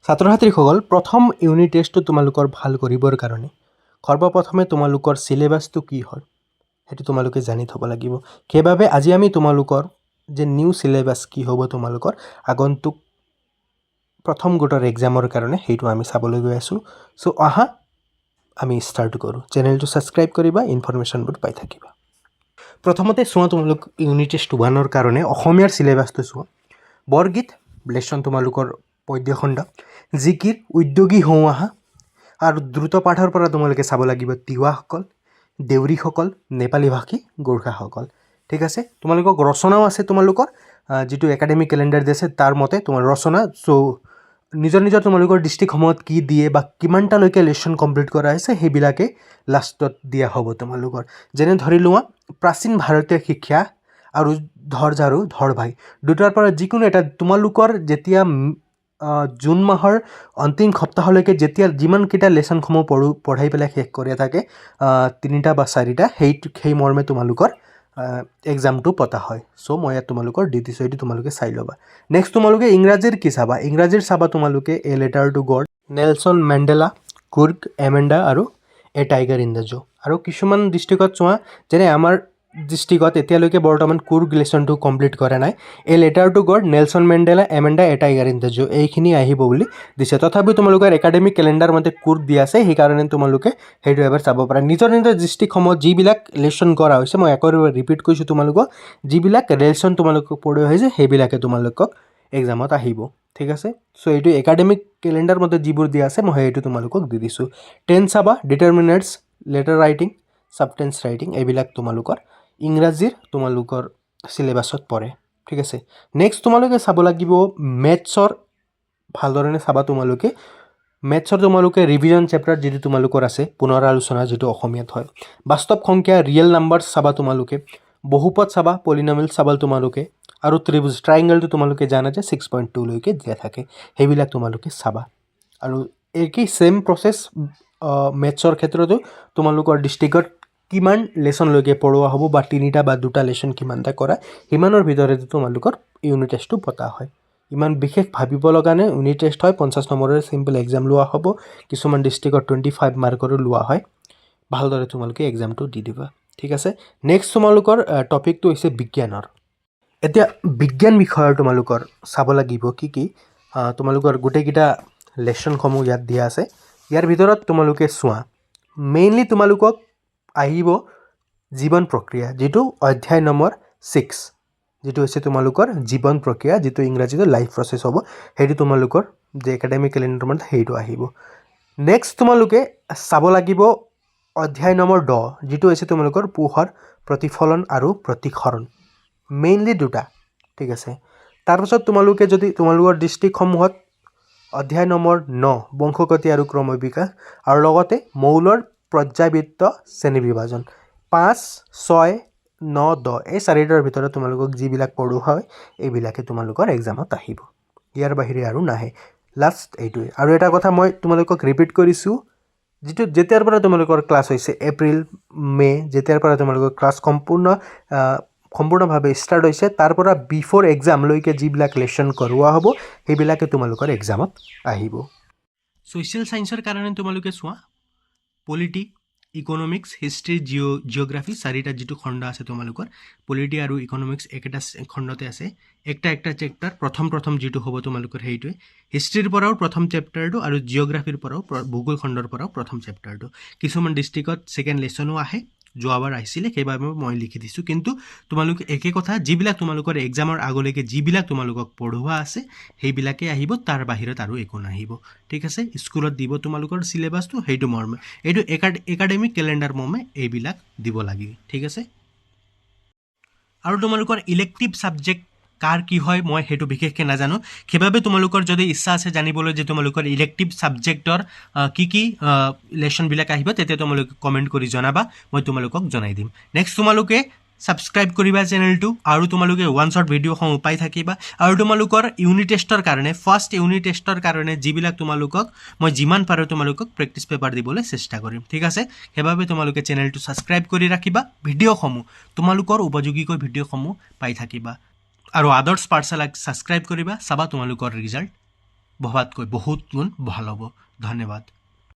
ছাত্ৰ ছাত্ৰীসকল প্ৰথম ইউনিট টেষ্টটো তোমালোকৰ ভাল কৰিবৰ কাৰণে সৰ্বপ্ৰথমে তোমালোকৰ সিলেবাসটো কি হয় সেইটো তোমালোকে জানি থব লাগিব। সেইবাবে আজি আমি তোমালোকৰ যে নিউ সিলেবাস কি হ'ব তোমালোকৰ আগন্তুক প্ৰথম গোটৰ এক্সামৰ কাৰণে সেইটো আমি চাবলৈ গৈ আছোঁ। সো আহা আমি ষ্টাৰ্ট কৰোঁ। চেনেলটো ছাবস্ক্ৰাইব কৰিবা, ইনফৰমেশ্যনবোৰ পাই থাকিবা। প্ৰথমতে চোৱা তোমালোক ইউনিট টেষ্ট 1ৰ কাৰণে অসমীয়াৰ সিলেবাসটো চোৱা। বৰগীত লেচন তোমালোকৰ পদ্যখণ্ড, জিকিৰ উদ্যোগী হওঁ আহা আৰু দ্ৰুত পাঠৰ পৰা তোমালোকে চাব লাগিব তিৱাসকল, দেউৰীসকল, নেপালী ভাষী, গোৰ্খাসকল। ঠিক আছে, তোমালোকক ৰচনাও আছে তোমালোকৰ যিটো একাডেমিক কেলেণ্ডাৰ দিছে তাৰ মতে তোমাৰ ৰচনা। চ' নিজৰ নিজৰ তোমালোকৰ ডিষ্ট্ৰিক্টসমূহত কি দিয়ে বা কিমানটালৈকে লেচন কমপ্লিট কৰা হৈছে সেইবিলাকে লাষ্টত দিয়া হ'ব তোমালোকৰ। যেনে ধৰি লোৱা প্ৰাচীন ভাৰতীয় শিক্ষা আৰু ধৰ ঝাৰু ধৰ ভাই দুটাৰ পৰা যিকোনো এটা তোমালোকৰ যেতিয়া জুন মাহৰ অন্তিম সপ্তাহলৈকে যেতিয়া যিমানকেইটা লেচনসমূহ পঢ়াই পেলাই শেষ কৰি থাকে 3টা বা 4টা সেই মৰ্মে তোমালোকৰ এক্সামটো পতা হয়। চ' মই ইয়াত তোমালোকৰ দি দিছোঁ, এইটো তোমালোকে চাই ল'বা। নেক্সট তোমালোকে ইংৰাজীৰ কি চাবা? ইংৰাজীৰ চাবা তোমালোকে a letter to God, Nelson Mandela, Coorg, Amanda আৰু a tiger in the zoo. আৰু কিছুমান ডিষ্ট্ৰিক্টত চোৱা, যেনে আমাৰ ডিষ্ট্ৰিক্টত এতিয়ালৈকে বৰ্তমান কুৰ্গ লেচনটো কমপ্লিট কৰা নাই। A letter to God, Nelson Mandela, Amanda, a tiger in the zoo এইখিনি আহিব বুলি দিছে। তথাপিও তোমালোকৰ একাডেমিক কেলেণ্ডাৰ মতে কুৰ্গ দিয়া আছে, সেইকাৰণে তোমালোকে সেইটো এবাৰ চাব পাৰা। নিজৰ নিজৰ ডিষ্ট্ৰিক্টসমূহত যিবিলাক লেচন কৰা হৈছে, মই আকৌ ৰিপিট কৰিছোঁ তোমালোকক, যিবিলাক লেচন তোমালোকক পঢ়োৱা হৈছে সেইবিলাকে তোমালোকক এক্সামত আহিব। ঠিক আছে, চ' এইটো একাডেমিক কেলেণ্ডাৰ মতে যিবোৰ দিয়া আছে মই সেইটো তোমালোকক দি দিছোঁ। টেন্স চাবা, ডিটাৰমিনেণ্টছ, লেটাৰ ৰাইটিং, ছাবটেন্স ৰাইটিং এইবিলাক তোমালোকৰ ইংৰাজীৰ তোমালোকৰ চিলেবাছত পৰে। ঠিক আছে, নেক্সট তোমালোকে চাব লাগিব মেথছৰ। ভালধৰণে চাবা তোমালোকে মেথছৰ তোমালোকে ৰিভিজন চেপ্টাৰ যিটো তোমালোকৰ আছে, পুনৰ আলোচনা যিটো অসমীয়াত হয়। বাস্তৱ সংখ্যা, ৰিয়েল নাম্বাৰছ চাবা তোমালোকে, বহুপদ চাবা, পলিনমিয়েল চাবা তোমালোকে, আৰু ত্ৰিভুজ ট্ৰাইংগলটো তোমালোকে জানা যে 6.2লৈকে দিয়া থাকে, সেইবিলাক তোমালোকে চাবা। আৰু একেই ছেম প্ৰচেছ মেথছৰ ক্ষেত্ৰতো তোমালোকৰ ডিষ্ট্ৰিক্টত কিমান লেচনলৈকে পঢ়োৱা হ'ব বা 3টা বা 2টা লেচন কিমানটা কৰা, সিমানৰ ভিতৰতে তোমালোকৰ ইউনিট টেষ্টটো পতা হয়। ইমান বিশেষ ভাবিব লগা নাই। ইউনিট টেষ্ট হয়, 50 নম্বৰৰে চিম্পল এক্সাম লোৱা হ'ব। কিছুমান ডিষ্ট্ৰিক্টত 25 মাৰ্কৰো লোৱা হয়। ভালদৰে তোমালোকে এক্সামটো দি দিবা। ঠিক আছে, নেক্সট তোমালোকৰ টপিকটো হৈছে বিজ্ঞানৰ। এতিয়া বিজ্ঞান বিষয়ৰ তোমালোকৰ চাব লাগিব কি কি তোমালোকৰ গোটেইকেইটা লেচনসমূহ ইয়াত দিয়া আছে। ইয়াৰ ভিতৰত তোমালোকে চোৱা, মেইনলি তোমালোকক আহিব জীৱন প্ৰক্ৰিয়া, যিটো অধ্যায় নম্বৰ 6, যিটো হৈছে তোমালোকৰ জীৱন প্ৰক্ৰিয়া, যিটো ইংৰাজীটো লাইফ প্ৰচেছ হ'ব। সেইটো তোমালোকৰ যে একাডেমিক কেলেণ্ডাৰ মতে সেইটো আহিব। নেক্সট তোমালোকে চাব লাগিব অধ্যায় নম্বৰ 10, যিটো হৈছে তোমালোকৰ পোহৰ, প্ৰতিফলন আৰু প্ৰতিসৰণ, মেইনলি 2টা। ঠিক আছে, তাৰপাছত তোমালোকে যদি তোমালোকৰ ডিষ্ট্ৰিক্টসমূহত অধ্যায় নম্বৰ 9 বংশগতি আৰু ক্ৰম বিকাশ, আৰু লগতে মৌলৰ পৰ্যায়বৃত্ত শ্ৰেণী বিভাজন 5, 6, 9, 10 এই 4টাৰ ভিতৰত তোমালোকক যিবিলাক পঢ়োৱা হয় এইবিলাকে তোমালোকৰ এক্সামত আহিব। ইয়াৰ বাহিৰে আৰু নাহে। লাষ্ট এইটোৱে। আৰু এটা কথা মই তোমালোকক ৰিপিট কৰিছোঁ, যিটো যেতিয়াৰ পৰা তোমালোকৰ ক্লাছ হৈছে এপ্ৰিল মে যেতিয়াৰ পৰা তোমালোকৰ ক্লাছ সম্পূৰ্ণভাৱে ষ্টাৰ্ট হৈছে, তাৰ পৰা বিফ'ৰ এক্সামলৈকে যিবিলাক লেচন কৰোৱা হ'ব সেইবিলাকে তোমালোকৰ এক্সামত আহিব। ছ'চিয়েল ছায়েন্সৰ কাৰণে তোমালোকে চোৱা, পলিটি, ইকনমিক্স, হিষ্ট্ৰী, জিঅ'গ্ৰাফী 4টা যিটো খণ্ড আছে তোমালোকৰ, পলিটি আৰু ইকনমিক্স একেটা খণ্ডতে আছে। একটা চেপ্টাৰ, প্ৰথম যিটো হ'ব তোমালোকৰ সেইটোৱে। হিষ্ট্ৰীৰ পৰাও প্ৰথম চেপ্টাৰটো আৰু জিঅ'গ্ৰাফীৰ পৰাও ভূগোল খণ্ডৰ পৰাও প্ৰথম চেপ্টাৰটো। কিছুমান ডিষ্ট্ৰিক্টত ছেকেণ্ড লেচনো আহে, যোৱাবাৰ আহিছিলে সেইবাবে মই লিখি দিছোঁ। কিন্তু তোমালোকে একে কথা, যিবিলাক তোমালোকৰ এক্সামৰ আগলৈকে যিবিলাক তোমালোকক পঢ়োৱা আছে সেইবিলাকে আহিব, তাৰ বাহিৰত আৰু একো নাহিব। ঠিক আছে, স্কুলত দিব তোমালোকৰ চিলেবাছটো, সেইটো মৰ্মে এইটো একাডেমিক কেলেণ্ডাৰ মৰ্মে এইবিলাক দিব লাগে। ঠিক আছে, আৰু তোমালোকৰ ইলেক্টিভ ছাবজেক্ট কাৰ কি হয় মই সেইটো বিশেষকৈ নাজানো, সেইবাবে তোমালোকৰ যদি ইচ্ছা আছে জানিবলৈ যে তোমালোকৰ ইলেক্টিভ ছাবজেক্টৰ কি কি লেচনবিলাক আহিব, তেতিয়া তোমালোকে কমেণ্ট কৰি জনাবা, মই তোমালোকক জনাই দিম। নেক্সট তোমালোকে ছাবস্ক্ৰাইব কৰিবা চেনেলটো, আৰু তোমালোকে ওৱান শ্বট ভিডিঅ'সমূহ পাই থাকিবা। আৰু তোমালোকৰ ইউনিট টেষ্টৰ কাৰণে, ফাৰ্ষ্ট ইউনিট টেষ্টৰ কাৰণে যিবিলাক তোমালোকক মই যিমান পাৰোঁ তোমালোকক প্ৰেক্টিছ পেপাৰ দিবলৈ চেষ্টা কৰিম। ঠিক আছে, সেইবাবে তোমালোকে চেনেলটো ছাবস্ক্ৰাইব কৰি ৰাখিবা, ভিডিঅ'সমূহ তোমালোকৰ উপযোগীকৈ ভিডিঅ'সমূহ পাই থাকিবা। আৰু আদাৰ্ছ পাৰ্চেলাক ছাবস্ক্ৰাইব কৰিবা, চাবা তোমালোকৰ ৰিজাল্ট ভবাতকৈ বহুত গুণ ভাল হ'ব। ধন্যবাদ।